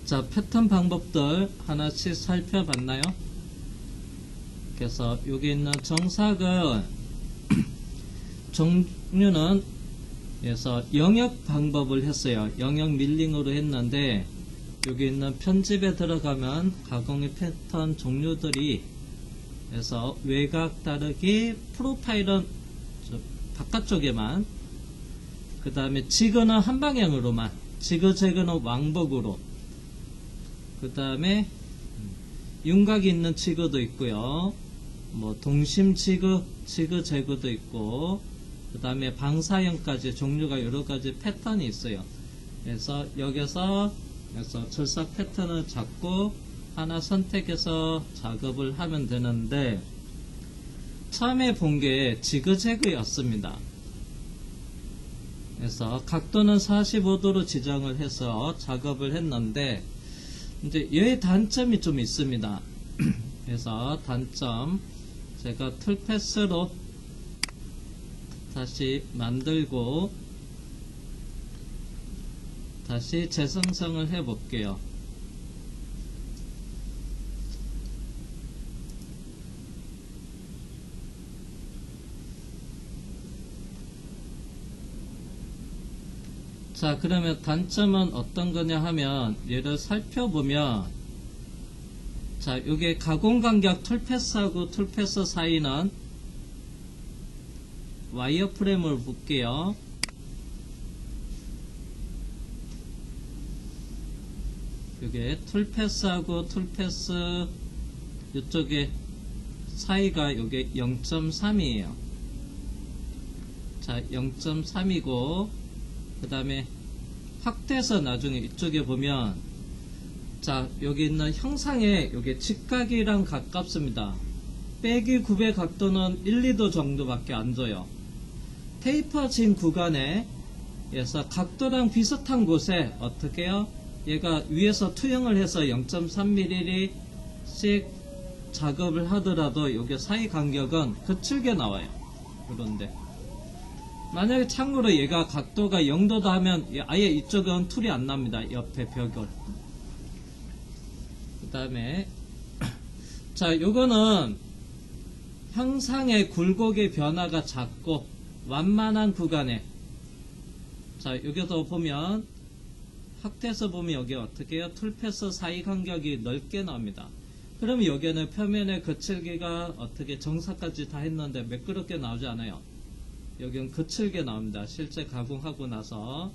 자, 패턴 방법들 하나씩 살펴봤나요? 그래서 여기 있는 정삭은 종류는 그래서 영역 방법을 했어요. 영역 밀링으로 했는데 여기 있는 편집에 들어가면 가공의 패턴 종류들이 그래서 외곽 다르기 프로파일은 바깥쪽에만, 그 다음에 지그는 한 방향으로만, 지그 재그는 왕복으로, 그 다음에 윤곽이 있는 지그도 있고요, 뭐 동심 지그, 지그 재그도 있고, 그 다음에 방사형까지 종류가 여러가지 패턴이 있어요. 그래서 여기서 절삭 패턴을 잡고 하나 선택해서 작업을 하면 되는데, 처음에 본 게 지그재그였습니다. 그래서 각도는 45도로 지정을 해서 작업을 했는데, 이제 얘의 단점이 좀 있습니다. 그래서 단점, 제가 툴패스로 다시 만들고 다시 재생성을 해 볼게요. 자, 그러면 단점은 어떤 거냐 하면, 얘를 살펴보면, 자, 요게 가공 간격 툴패스하고 툴패스 사이는 와이어프레임을 볼게요. 요게 툴패스하고 툴패스 이쪽에 사이가 요게 0.3이에요. 자, 0.3이고, 그 다음에 확대해서 나중에 이쪽에 보면, 자, 여기 있는 형상에 요게 직각이랑 가깝습니다. 빼기 9의 각도는 1, 2도 정도밖에 안 줘요. 테이퍼진 구간에 에서 각도랑 비슷한 곳에 어떻게 해요? 얘가 위에서 투영을 해서 0.3mm씩 작업을 하더라도 요게 사이 간격은 거칠게 나와요. 그런데 만약에 참고로 얘가 각도가 0도다 하면 아예 이쪽은 툴이 안 납니다. 옆에 벽을. 그 다음에 자, 요거는 형상의 굴곡의 변화가 작고 완만한 구간에, 자, 여기서 보면 확대해서 보면 여기 어떻게 해요? 툴패스 사이 간격이 넓게 나옵니다. 그러면 여기는 표면의 거칠기가 어떻게 정사까지 다 했는데 매끄럽게 나오지 않아요. 여기는 거칠게 나옵니다. 실제 가공하고 나서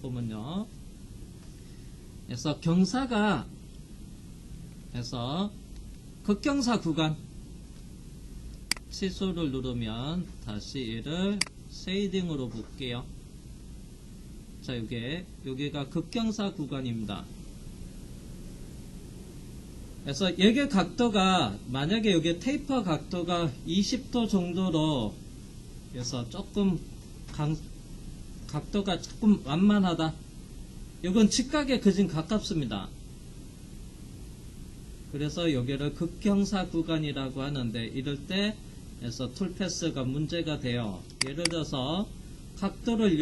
보면요. 그래서 경사가 해서 극경사 구간 취소를 누르면 다시 얘를 쉐이딩으로 볼게요. 자, 여기가 극경사 구간입니다. 그래서 여기 각도가 만약에 여기 테이퍼 각도가 20도 정도로 그래서 조금 각도가 조금 완만하다. 이건 직각에 거진 가깝습니다. 그래서 여기를 극경사 구간이라고 하는데, 이럴 때 그래서 툴패스가 문제가 돼요. 예를 들어서 각도를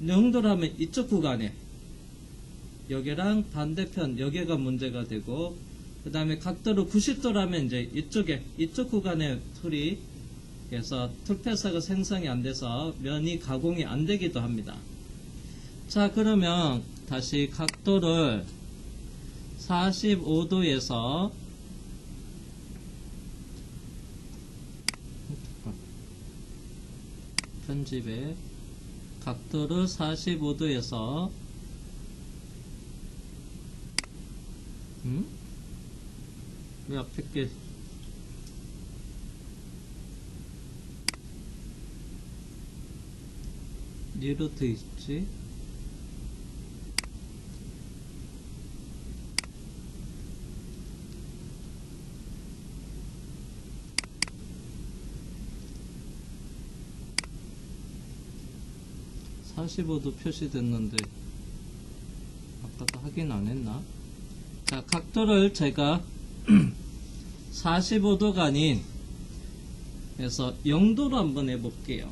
0도라면 이쪽 구간에, 여기랑 반대편 여기가 문제가 되고, 그 다음에 각도를 90도라면 이제 이쪽 구간에 툴이, 그래서 툴패스가 생성이 안 돼서 면이 가공이 안 되기도 합니다. 자, 그러면 다시 각도를 45도에서 편집에 각도를 45도에서 왜 앞에 게 니로트 있지? (45도) 표시됐는데 아까도 확인 안 했나? 자, 각도를 제가 45도가 아닌 그래서 0도로 한번 해볼게요.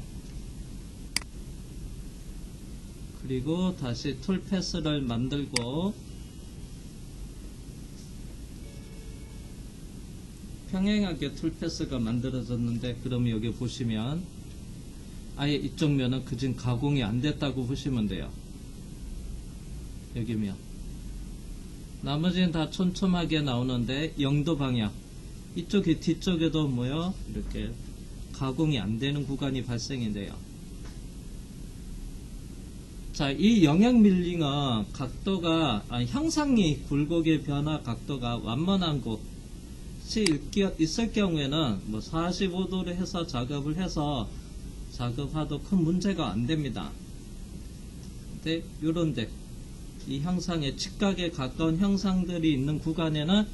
그리고 다시 툴 패스를 만들고 평행하게 툴 패스가 만들어졌는데, 그러면 여기 보시면 아예 이쪽 면은 그진 가공이 안 됐다고 보시면 돼요. 여기면 나머지는 다 촘촘하게 나오는데, 영도 방향 이쪽이 뒤쪽에도 뭐요? 이렇게 가공이 안 되는 구간이 발생이 돼요. 자, 이 영역 밀링은 각도가, 형상이 굴곡의 변화 각도가 완만한 곳이 있을 경우에는 뭐 45도로 해서 작업을 해서 작업하도 큰 문제가 안 됩니다. 근데 요런데 이 형상의 직각에 가까운 형상들이 있는 구간에는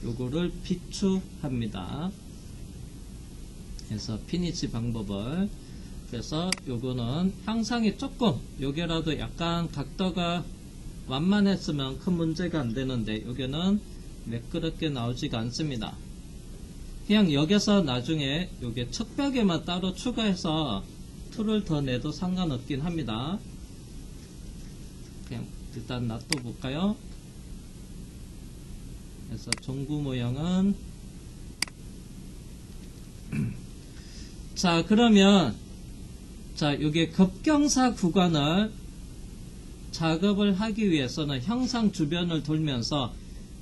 요거를 비추합니다. 그래서 피니치 방법을, 그래서 요거는 형상이 조금 요게라도 약간 각도가 완만했으면 큰 문제가 안 되는데, 요게는 매끄럽게 나오지가 않습니다. 그냥 여기서 나중에 요게 척벽에만 따로 추가해서 툴을 더 내도 상관없긴 합니다. 그냥 일단 놔둬 볼까요? 그래서 종구 모양은 자, 그러면 자, 요게 급경사 구간을 작업을 하기 위해서는 형상 주변을 돌면서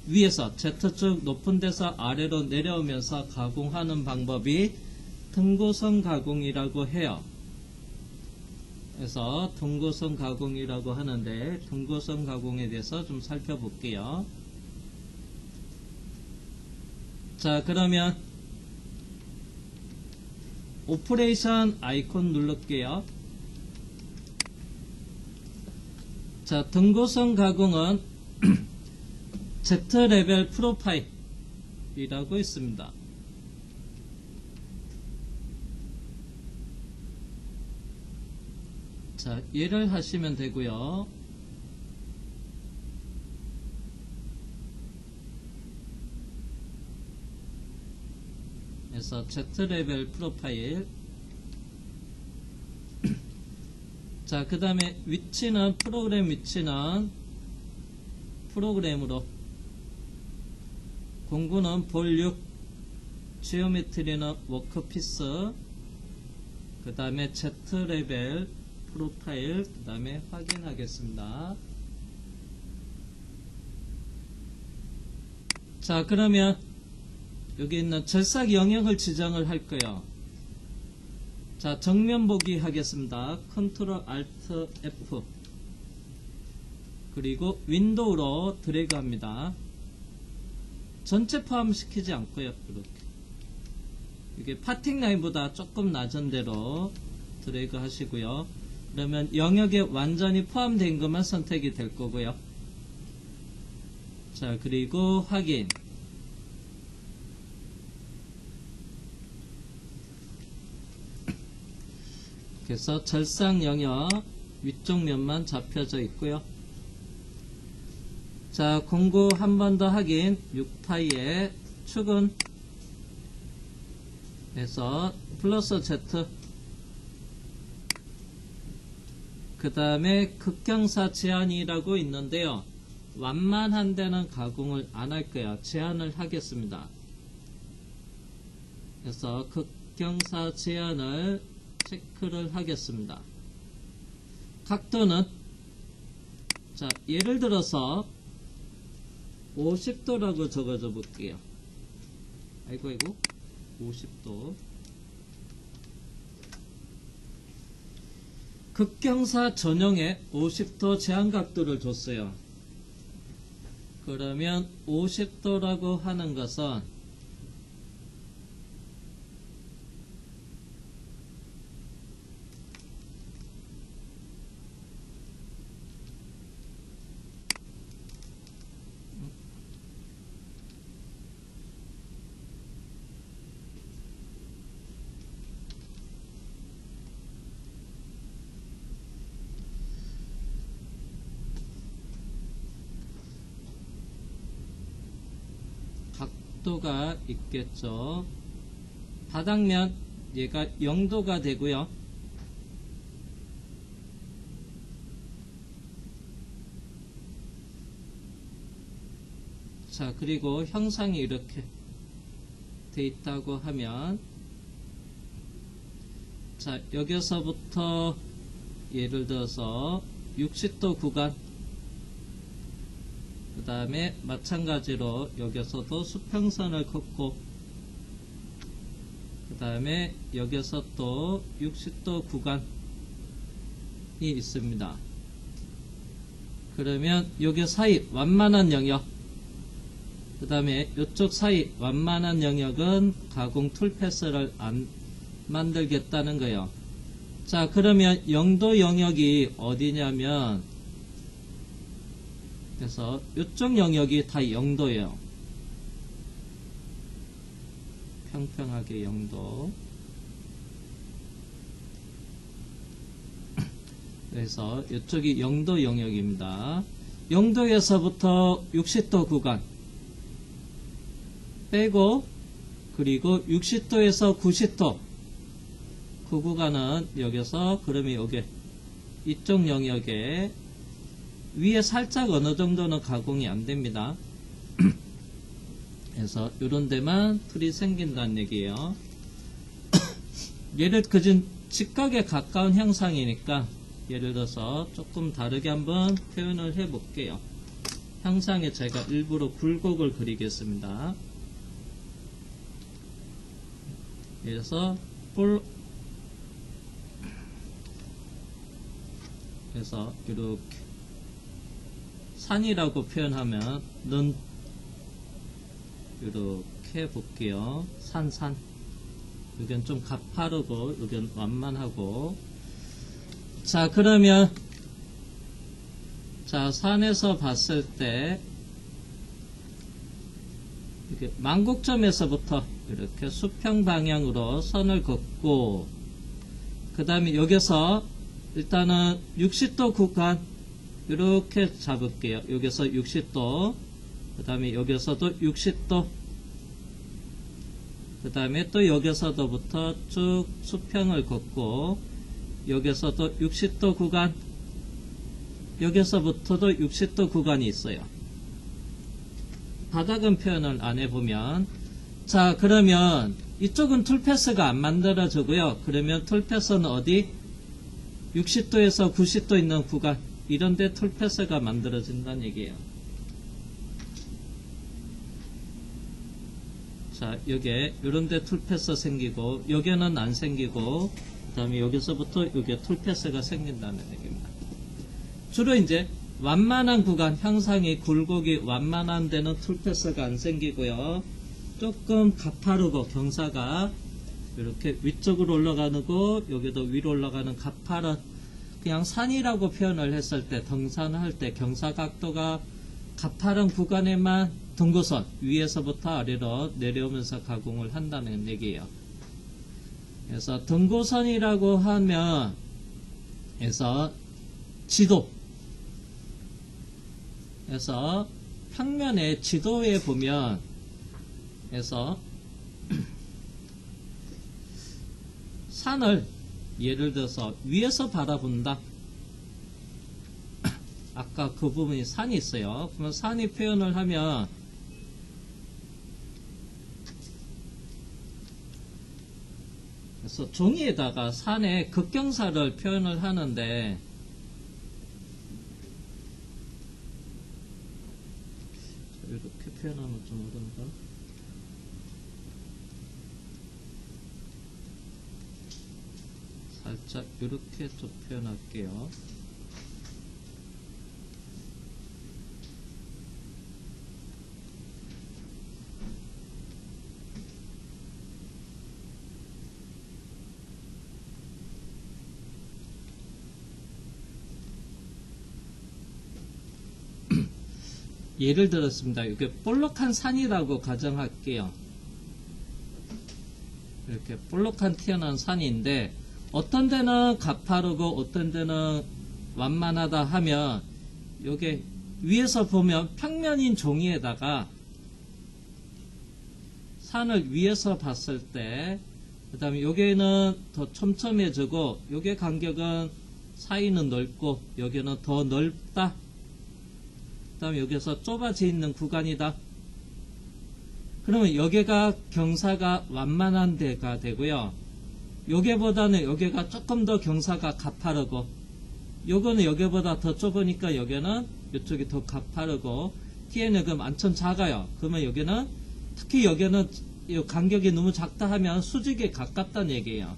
위에서 Z축 높은 데서 아래로 내려오면서 가공하는 방법이 등고선 가공이라고 해요. 그래서 등고선 가공이라고 하는데, 등고선 가공에 대해서 좀 살펴볼게요. 자, 그러면 오퍼레이션 아이콘 누를게요. 자, 등고선 가공은 Z레벨 프로파일이라고 있습니다. 자, 얘를 하시면 되고요. 그래서 Z레벨 프로파일. 자, 그 다음에 위치는, 프로그램 위치는 프로그램으로, 공구는 볼륨, 지오메트리는 워크피스, 그 다음에 Z레벨 프로파일, 그 다음에 확인하겠습니다. 자, 그러면 여기 있는 절삭 영역을 지정을 할 거예요. 자, 정면 보기 하겠습니다. 컨트롤 알트 F, 그리고 윈도우로 드래그 합니다. 전체 포함시키지 않고요. 이렇게 이게 파팅 라인보다 조금 낮은 데로 드래그 하시고요. 그러면 영역에 완전히 포함된 것만 선택이 될 거고요. 자, 그리고 확인. 그래서 절삭 영역 위쪽 면만 잡혀져 있고요. 자, 공구 한 번 더 확인. 6파이의 축은 해서 플러스 Z, 그 다음에 극경사 제한이라고 있는데요. 완만한 데는 가공을 안 할 거야. 제한을 하겠습니다. 그래서 극경사 제한을 체크를 하겠습니다. 각도는, 자, 예를 들어서 50도라고 적어줘 볼게요. 아이고 50도. 극경사 전용에 50도 제한 각도를 줬어요. 그러면 50도라고 하는 것은 각도가 있겠죠. 바닥면 얘가 0도가 되고요. 자, 그리고 형상이 이렇게 돼 있다고 하면, 자, 여기서부터 예를 들어서 60도 구간, 그 다음에 마찬가지로 여기서도 수평선을 긋고, 그 다음에 여기서 또 60도 구간이 있습니다. 그러면 여기 사이 완만한 영역, 그 다음에 이쪽 사이 완만한 영역은 가공 툴패스를 안 만들겠다는 거예요. 자, 그러면 영도 영역이 어디냐면, 그래서 이쪽 영역이 다 영도예요. 평평하게 영도. 그래서 이쪽이 영도 영역입니다. 영도에서부터 60도 구간 빼고, 그리고 60도에서 90도 그 구간은 여기서, 그러면 여기 이쪽 영역에 위에 살짝 어느 정도는 가공이 안 됩니다. 그래서 이런 데만 틀이 생긴다는 얘기예요. 얘를 그진 직각에 가까운 형상이니까 예를 들어서 조금 다르게 한번 표현을 해 볼게요. 형상에 제가 일부러 굴곡을 그리겠습니다. 그래서 그래서 이렇게 산이라고 표현하면 는 이렇게 볼게요. 산. 여긴 좀 가파르고 여긴 완만하고. 자, 그러면 자, 산에서 봤을 때 이렇게 만곡점에서부터 이렇게 수평 방향으로 선을 긋고, 그 다음에 여기서 일단은 60도 구간 이렇게 잡을게요. 여기서 60도, 그 다음에 여기서도 60도, 그 다음에 또 여기서도부터 쭉 수평을 긋고, 여기서도 60도 구간, 여기서부터도 60도 구간이 있어요. 바닥은 표현을 안 해보면, 자, 그러면 이쪽은 툴패스가 안 만들어지고요. 그러면 툴패스는 어디? 60도에서 90도 있는 구간, 이런데 툴패스가 만들어진다는 얘기예요. 자, 여기에 이런데 툴패스 생기고, 여기는 안 생기고, 그 다음에 여기서부터 여기에 툴패스가 생긴다는 얘기입니다. 주로 이제 완만한 구간, 형상이 굴곡이 완만한 데는 툴패스가 안 생기고요. 조금 가파르고 경사가 이렇게 위쪽으로 올라가는 거, 여기도 위로 올라가는 가파른, 그냥 산이라고 표현을 했을 때, 등산을 할 때 경사각도가 가파른 구간에만 등고선 위에서부터 아래로 내려오면서 가공을 한다는 얘기예요. 그래서 등고선이라고 하면, 그래서 지도, 그래서 평면의 지도에 보면, 그래서 산을 예를 들어서 위에서 바라본다. 아까 그 부분이 산이 있어요. 그러면 산이 표현을 하면, 그래서 종이에다가 산의 극경사를 표현을 하는데, 이렇게 표현하면 좀 어려운가? 살짝 이렇게 좀 표현할게요. 예를 들었습니다. 이렇게 볼록한 산이라고 가정할게요. 이렇게 볼록한 튀어나온 산인데, 어떤 데는 가파르고 어떤 데는 완만하다 하면, 요게 위에서 보면 평면인 종이에다가 산을 위에서 봤을 때, 그 다음에 여기는 더 촘촘해지고, 요게 간격은 사이는 넓고 여기는 더 넓다. 그 다음에 여기서 좁아져 있는 구간이다. 그러면 여기가 경사가 완만한 데가 되고요. 여기보다는 여기가 조금 더 경사가 가파르고, 요거는 여기보다 더 좁으니까 여기는 이쪽이 더 가파르고, 뒤에는 그럼 완전 작아요. 그러면 여기는, 특히 여기는 이 간격이 너무 작다 하면 수직에 가깝다는 얘기예요.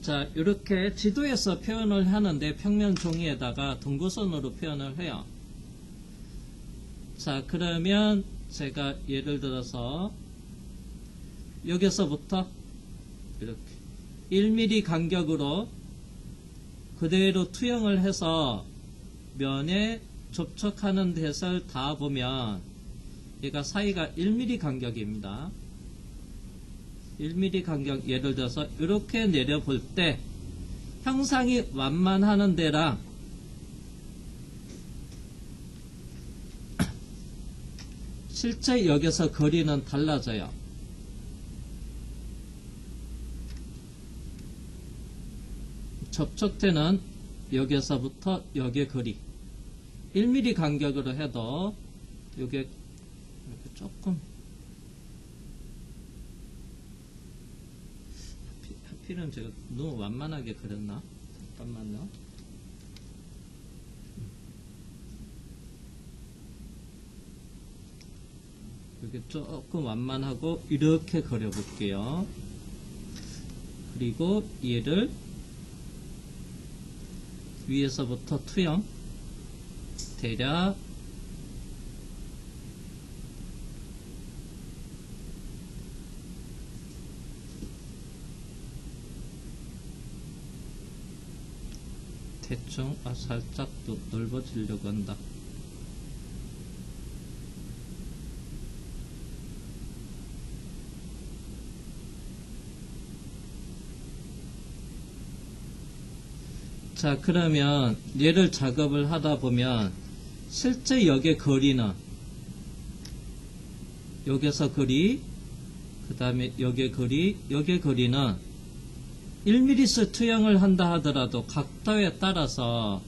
자, 이렇게 지도에서 표현을 하는데 평면 종이에다가 등고선으로 표현을 해요. 자, 그러면 제가 예를 들어서 여기서부터 이렇게 1mm 간격으로 그대로 투영을 해서 면에 접촉하는 데서 다 보면 얘가 사이가 1mm 간격입니다. 1mm 간격, 예를 들어서 이렇게 내려볼 때 형상이 완만하는 데랑 실제 여기서 거리는 달라져요. 접촉대는 여기서부터 여기의 거리 1mm 간격으로 해도 요게 이렇게 조금 하필은 제가 너무 완만하게 그렸나? 잠깐만요. 이렇게 조금 완만하고 이렇게 그려볼게요. 그리고 얘를 위에서부터 투영 대략 대충 살짝 또 넓어지려고 한다. 자, 그러면 얘를 작업을 하다 보면 실제 여기의 거리는 여기서 거리, 그 다음에 여기의 거리, 여기의 거리는 1mm 투영을 한다 하더라도 각도에 따라서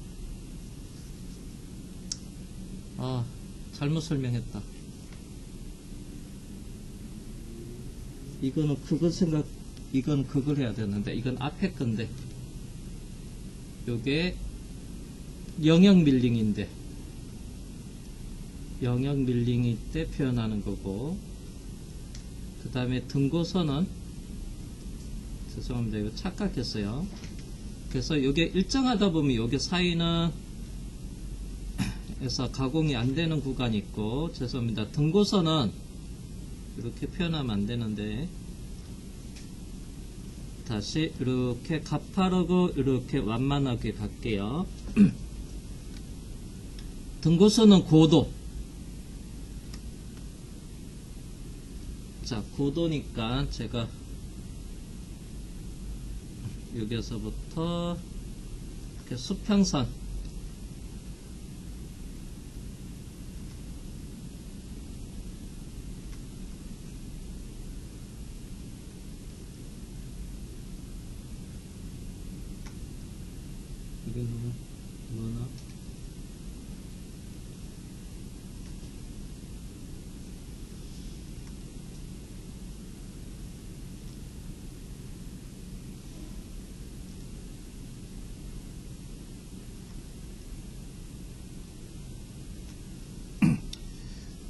잘못 설명했다. 이거는 이건 그걸 해야 되는데 이건 앞에 건데 요게 영역 밀링인데 영역 밀링일 때 표현하는 거고, 그 다음에 등고선은 죄송합니다. 이거 착각했어요. 그래서 요게 일정하다 보면 요게 사이는 에서 가공이 안 되는 구간이 있고, 죄송합니다. 등고선은 이렇게 표현하면 안 되는데 다시 이렇게 가파르고 이렇게 완만하게 갈게요. 등고선은 고도. 자, 고도니까 제가 여기서부터 이렇게 수평선 이게 뭐나?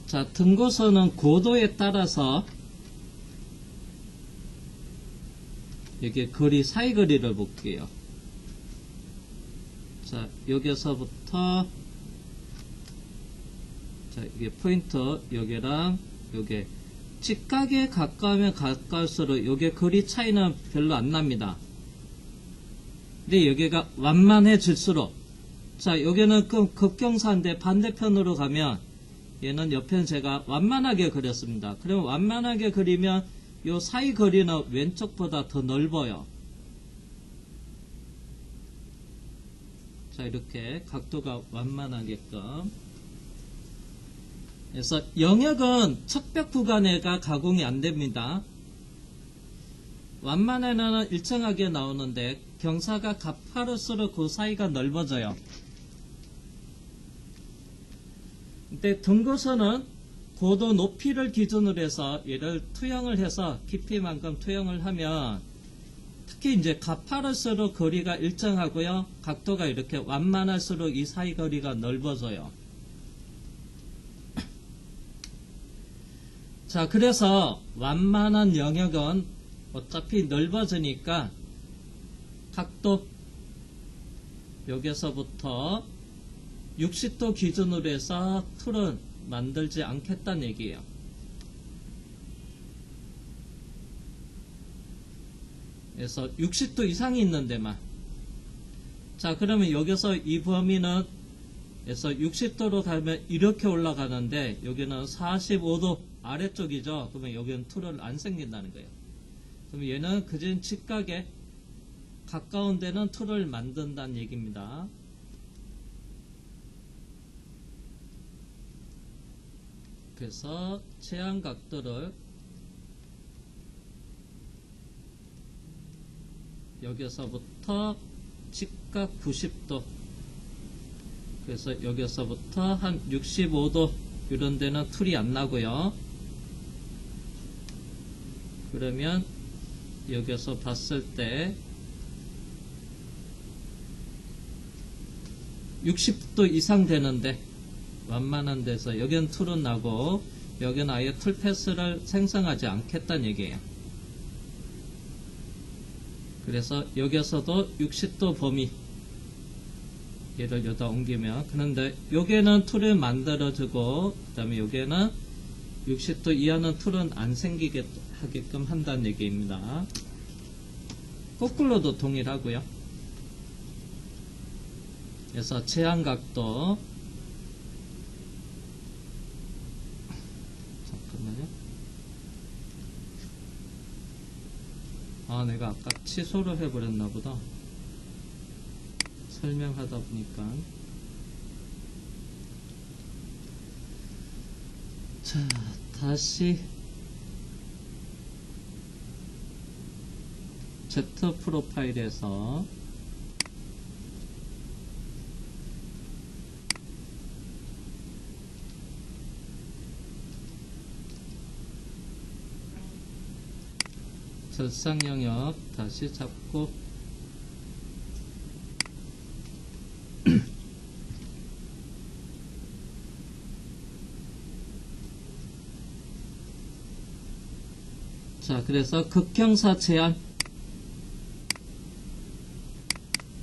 자, 등고선은 고도에 따라서 여기 거리, 사이거리를 볼게요. 자, 여기서부터 자, 이게 포인트 여기랑 요게 직각에 가까우면 가까울수록 요게 거리 차이는 별로 안 납니다. 근데 여기가 완만해질수록, 자, 여기는 급경사인데 반대편으로 가면 얘는 옆에는 제가 완만하게 그렸습니다. 그러면 완만하게 그리면 요 사이 거리는 왼쪽보다 더 넓어요. 자, 이렇게 각도가 완만하게끔. 그래서 영역은 척벽 구간에가 가공이 안 됩니다. 완만에는 일정하게 나오는데 경사가 가파를수록 그 사이가 넓어져요. 근데 등고선은 고도 높이를 기준으로 해서 얘를 투영을 해서 깊이만큼 투영을 하면 특히 이제 가파를수록 거리가 일정하고요. 각도가 이렇게 완만할수록 이 사이 거리가 넓어져요. 자, 그래서 완만한 영역은 어차피 넓어지니까 각도 여기서부터 60도 기준으로 해서 툴은 만들지 않겠다는 얘기예요. 그래서 60도 이상이 있는 데만. 자, 그러면 여기서 이 범위는 그래서 60도로 가면 이렇게 올라가는데 여기는 45도 아래쪽이죠. 그러면 여기는 툴을 안 생긴다는 거예요. 그럼 얘는 그진 직각에 가까운 데는 툴을 만든다는 얘기입니다. 그래서 제한 각도를 여기서부터 직각 90도, 그래서 여기서부터 한 65도 이런 데는 툴이 안 나고요. 그러면 여기서 봤을 때 60도 이상 되는데 완만한 데서 여기는 툴은 나고 여기는 아예 툴 패스를 생성하지 않겠다는 얘기예요. 그래서 여기서도 60도 범위 얘를 여기다 옮기면, 그런데 여기는 툴을 만들어주고 그 다음에 여기는 60도 이하는 툴은 안 생기게 하게끔 한다는 얘기입니다. 거꾸로도 동일하고요. 그래서 제한 각도, 잠깐만요. 아, 내가 아까 취소를 해버렸나 보다. 설명하다 보니까. 자, 다시 Z 프로파일에서 절상 영역 다시 잡고 자, 그래서 극형사 제한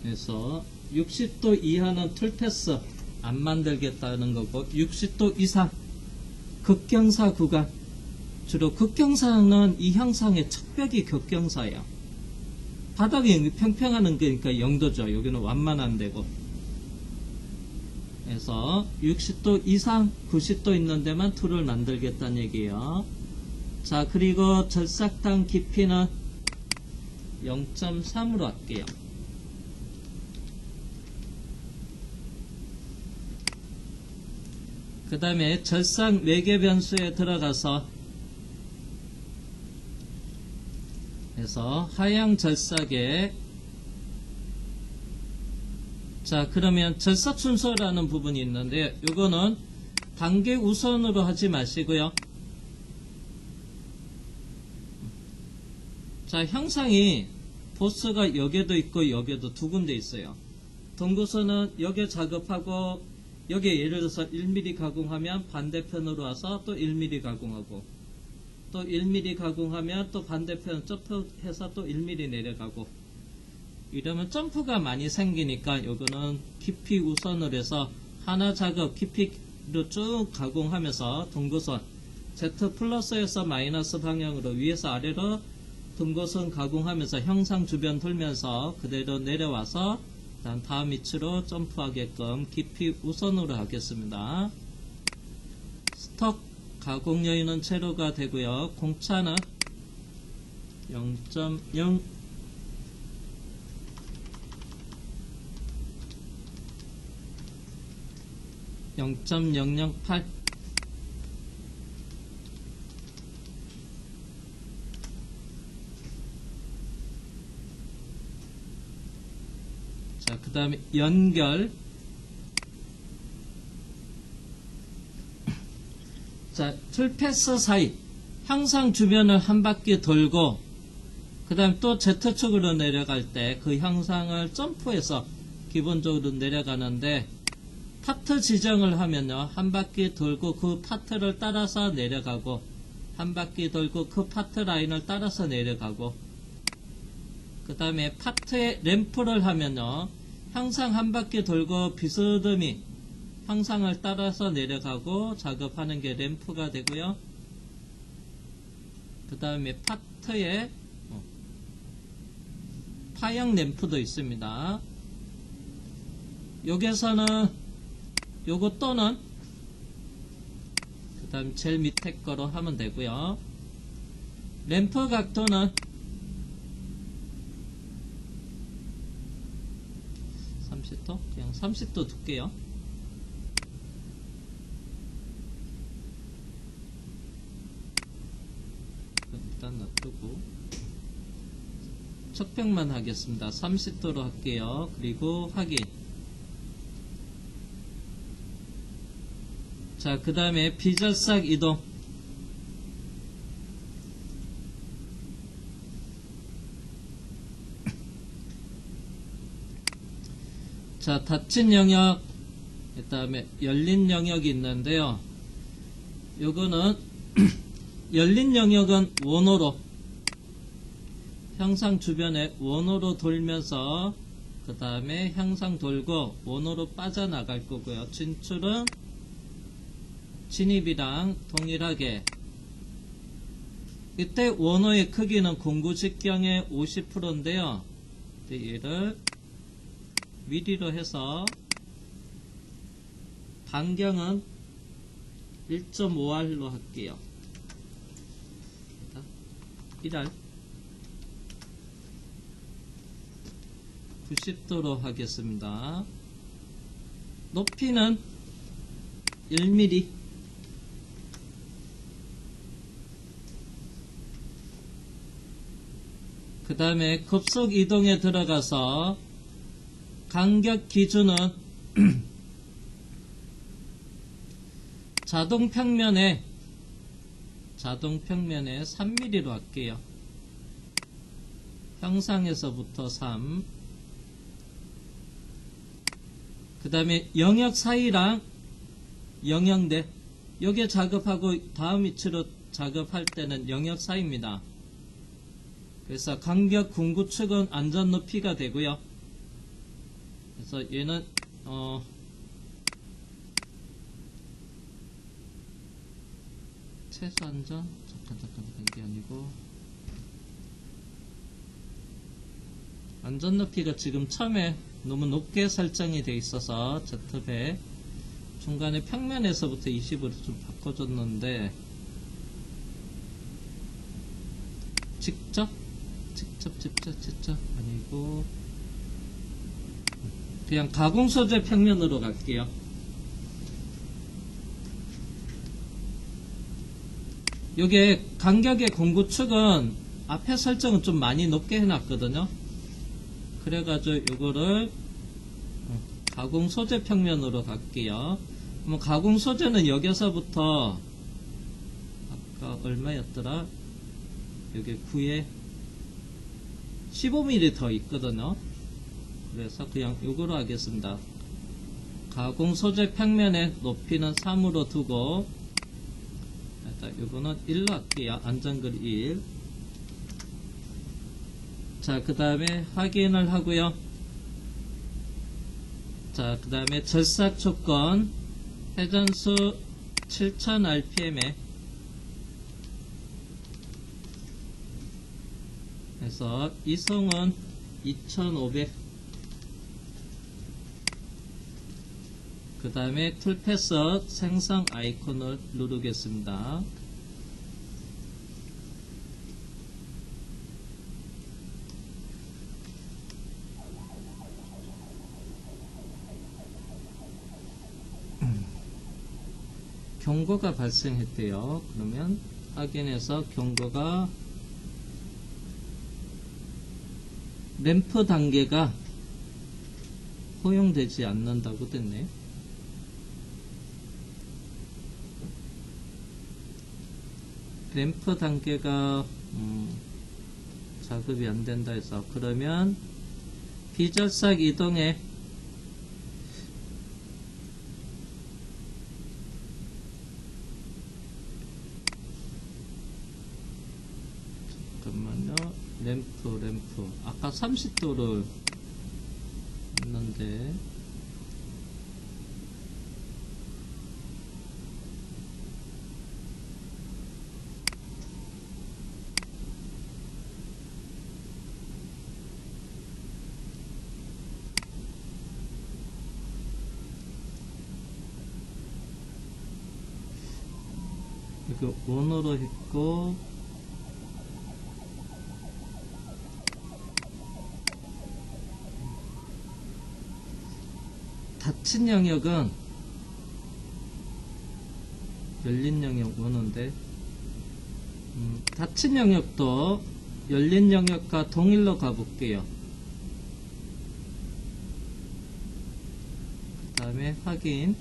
그래서 60도 이하는 툴패스 안 만들겠다는 거고 60도 이상 극경사 구간, 주로 극경사는 이 형상의 척벽이 극경사예요. 바닥이 평평한 거니까 0도죠. 여기는 완만한 데고. 그래서 60도 이상 90도 있는 데만 툴을 만들겠다는 얘기예요. 자, 그리고 절삭당 깊이는 0.3으로 할게요. 그 다음에 절삭 매개 변수에 들어가서 그래서 하향 절삭에 자, 그러면 절삭 순서라는 부분이 있는데 이거는 단계 우선으로 하지 마시고요. 자, 형상이 보스가 여기에도 있고 여기에도 두 군데 있어요. 동구선은 여기에 작업하고 여기에 예를 들어서 1mm 가공하면 반대편으로 와서 또 1mm 가공하고 또 1mm 가공하면 또 반대편 점프해서 또 1mm 내려가고 이러면 점프가 많이 생기니까 이거는 깊이 우선으로 해서 하나 작업 깊이로 쭉 가공하면서 동구선 Z 플러스에서 마이너스 방향으로 위에서 아래로 동구선 가공하면서 형상 주변 돌면서 그대로 내려와서 다음 위치로 점프하게끔 깊이 우선으로 하겠습니다. 스톡 가공 여유는 제로가 되고요. 공차는 0.0 0.008 자, 그 다음에 연결 자, 툴패스 사이 향상 주변을 한 바퀴 돌고 그 다음 또 Z축으로 내려갈 때 그 향상을 점프해서 기본적으로 내려가는데 파트 지정을 하면요, 한 바퀴 돌고 그 파트를 따라서 내려가고 한 바퀴 돌고 그 파트 라인을 따라서 내려가고 그 다음에 파트에 램프를 하면요, 향상 한 바퀴 돌고 비스듬히 향상을 따라서 내려가고 작업하는 게 램프가 되고요. 그 다음에 파트에 파형 램프도 있습니다. 여기서는 요거 또는 그 다음 제일 밑에 거로 하면 되고요. 램프 각도는 30도? 그냥 30도 둘게요. 일단 놔두고 척벽만 하겠습니다. 30도로 할게요. 그리고 확인. 자, 그 다음에 비절삭 이동. 자, 닫힌 영역, 그 다음에 열린 영역이 있는데요. 요거는 열린 영역은 원호로 향상 주변에 원호로 돌면서 그 다음에 향상 돌고 원호로 빠져나갈 거고요. 진출은 진입이랑 동일하게. 이때 원호의 크기는 공구 직경의 50%인데요. 얘를 미리로 해서 반경은 1.5R로 할게요. 1R 90도로 하겠습니다. 높이는 1mm. 그 다음에 급속 이동에 들어가서 간격 기준은 자동 평면에 3mm로 할게요. 향상에서부터 3. 그 다음에 영역 사이랑 영역대, 여기에 작업하고 다음 위치로 작업할 때는 영역 사이입니다. 그래서 간격 궁구축은 안전 높이가 되고요. 그래서 얘는 최소 안전, 잠깐 이게 아니고 안전 높이가 지금 처음에 너무 높게 설정이 되어 있어서 Z배 중간에 평면에서부터 20으로 좀 바꿔줬는데 직접 아니고 그냥 가공 소재 평면으로 갈게요. 요게 간격의 공구축은 앞에 설정은 좀 많이 높게 해놨거든요. 그래가지고 요거를 가공 소재 평면으로 갈게요. 그럼 가공 소재는 여기서부터 아까 얼마였더라? 여기 9에 15mm 더 있거든요. 그래서 그냥 요거로 하겠습니다. 가공 소재 평면의 높이는 3으로 두고 일단 요거는 1로 할게요. 안전글 1. 자, 그 다음에 확인을 하고요. 자, 그 다음에 절삭 조건 회전수 7000rpm에 그래서 이송은 2500. 그 다음에 툴패스 생성 아이콘을 누르겠습니다. 경고가 발생했대요. 그러면 확인해서 경고가 램프 단계가 허용되지 않는다고 됐네. 램프 단계가 작업이 안 된다 해서, 그러면 비절삭 이동에 잠깐만요. 램프 아까 30도를 했는데 이거 온으로 했고, 닫힌 영역은 열린 영역 오는데, 닫힌 영역도 열린 영역과 동일로 가볼게요. 그 다음에 확인,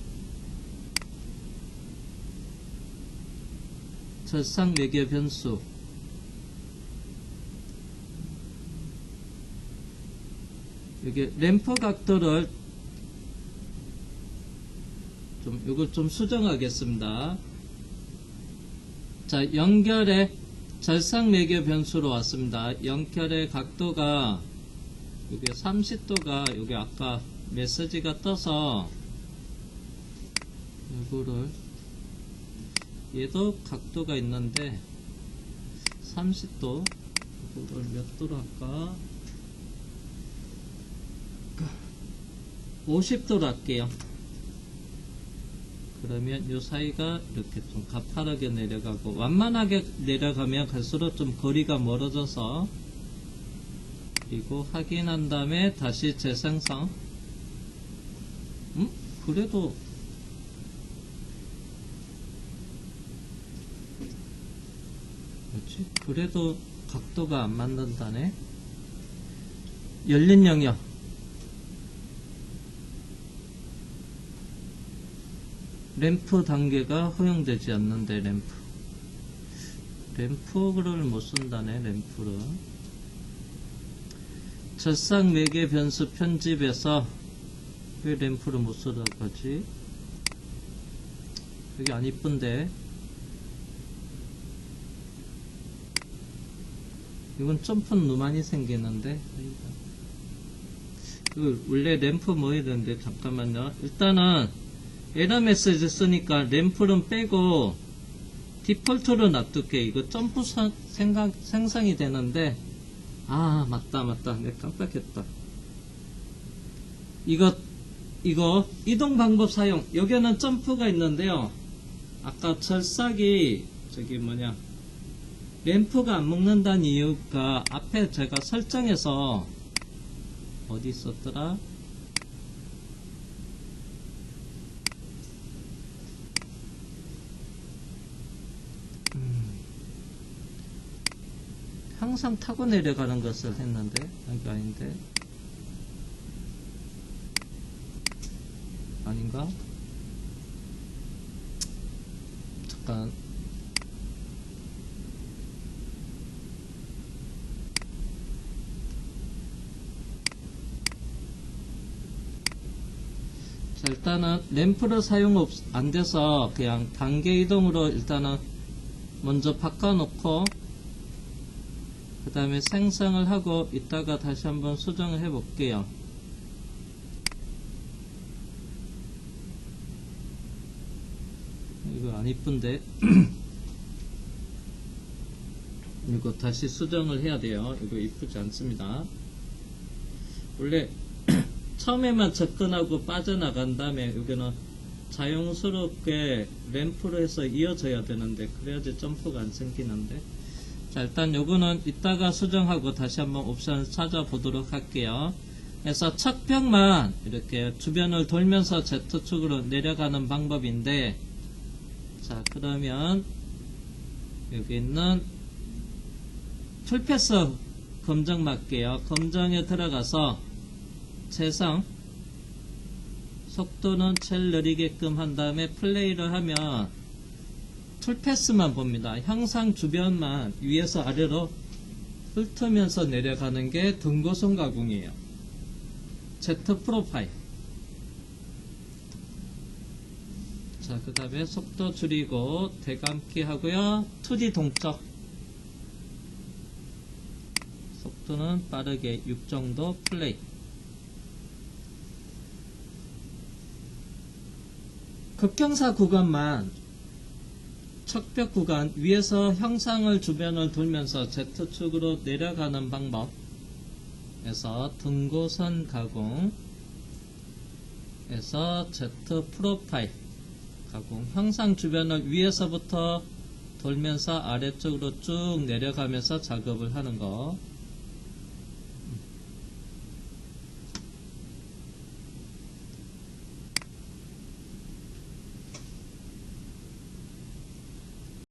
절삭 매개 변수, 여기 램프 각도를 이걸 좀 수정하겠습니다. 자, 연결의 절삭 매개 변수로 왔습니다. 연결의 각도가 여기 30도가 여기 아까 메시지가 떠서 이거를, 얘도 각도가 있는데 30도, 이거를 몇 도로 할까? 50도로 할게요. 그러면 이 사이가 이렇게 좀 가파르게 내려가고, 완만하게 내려가면 갈수록 좀 거리가 멀어져서, 그리고 확인한 다음에 다시 재생성. 그래도 그렇지? 그래도 각도가 안 맞는다네. 열린 영역, 램프 단계가 허용되지 않는데, 램프를 못 쓴다네. 램프를 절삭 매개 변수 편집에서 왜 램프를 못 쓰라고 하지? 여기 안 이쁜데. 이건 점프는 너무 많이 생기는데. 원래 램프 뭐 해야 되는데, 잠깐만요. 일단은 에러 메시지 쓰니까 램프는 빼고 디폴트로 놔둘게. 이거 점프 생성이 되는데, 아, 맞다. 내가 깜빡했다. 이거 이동 방법 사용. 여기는 점프가 있는데요. 아까 절삭이 램프가 안 먹는다는 이유가 앞에 제가 설정해서 어디 있었더라? 항상 타고 내려가는 것을 했는데, 이게 아닌데, 아닌가? 잠깐. 자, 일단은 램프를 사용 안 돼서 그냥 단계 이동으로 일단은 먼저 바꿔놓고, 그 다음에 생성을 하고 이따가 다시 한번 수정을 해 볼게요. 이거 안 이쁜데. 이거 다시 수정을 해야 돼요. 이거 이쁘지 않습니다. 원래 처음에만 접근하고 빠져나간 다음에 여기는 자연스럽게 램프로 해서 이어져야 되는데, 그래야지 점프가 안 생기는데. 자, 일단 요거는 이따가 수정하고 다시 한번 옵션을 찾아보도록 할게요. 그래서 척벽만 이렇게 주변을 돌면서 Z축으로 내려가는 방법인데, 자, 그러면 여기 있는 풀패스 검정 맞게요. 검정에 들어가서 재성 속도는 제일 느리게끔 한 다음에 플레이를 하면 풀패스만 봅니다. 형상 주변만 위에서 아래로 훑으면서 내려가는 게 등고선 가공이에요. Z 프로파일. 자, 그 다음에 속도 줄이고 대감기 하고요. 2D 동적. 속도는 빠르게 6 정도 플레이. 급경사 구간만 척벽 구간 위에서 형상을 주변을 돌면서 Z축으로 내려가는 방법에서 등고선 가공에서 Z 프로파일 가공, 형상 주변을 위에서부터 돌면서 아래쪽으로 쭉 내려가면서 작업을 하는 거.